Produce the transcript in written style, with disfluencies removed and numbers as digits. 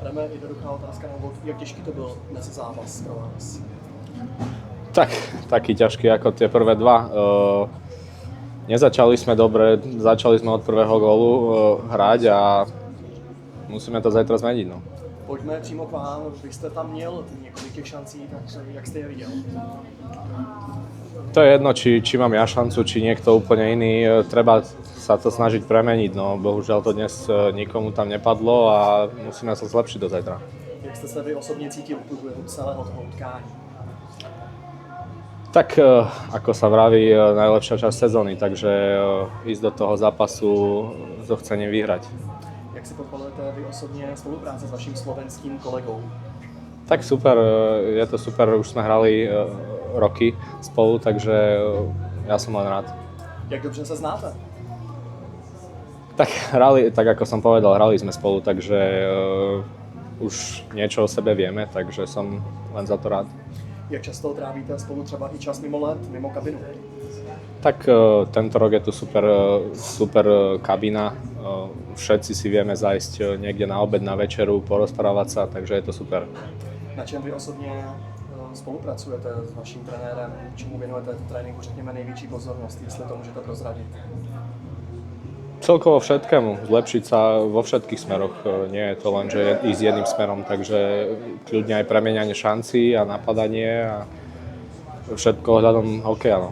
Jdeme jednoduchá otázka na úvod. Jak těžký to byl dnes zápas pro vás? Tak, taký ťažký ako tie prvé dva. Nezačali sme dobre, začali sme od prvého gólu hrať a musíme to zajtra zmeniť. No. Pojďme přímo k vám. Vy jste tam měl několik těch šancí, tak jak jste je viděl? To je jedno, či mám ja šancu, či niekto úplne iný. Treba sa to snažiť premeniť. No, bohužiaľ to dnes nikomu tam nepadlo a musíme sa zlepšiť do zajtra. Jak jste se vy osobně cítil v průběhu celého toho utkání? Tak ako sa vraví, najlepšia časť sezóny, takže ísť do toho zápasu so chcením vyhrať. Jak si pochvalujete vy osobně spolupráce s vaším slovenským kolegou? Tak super, je to super, už sme hrali roky spolu, takže ja som len rád. Jak dobře se znáte? Tak hrali, tak ako som povedal, hrali sme spolu, takže už niečo o sebe vieme, takže som len za to rád. Jak často trávíte spolu třeba i čas mimo let, mimo kabinu? Tak tento rok je tu super kabina, všetci si vieme zajsť niekde na obed, na večeru, porozprávať sa, takže je to super. Na čem vy osobně spolupracujete s vaším trenérem? Čemu věnujete v tréninku, řekněme, největší pozornost, jestli to můžete prozradit? Celkovo všetkému, zlepšiť sa vo všetkých smeroch, nie je to len, že ísť jedným smerom, takže kľudne aj premieňanie šancí a napadanie a všetko ohľadom hokeja. No.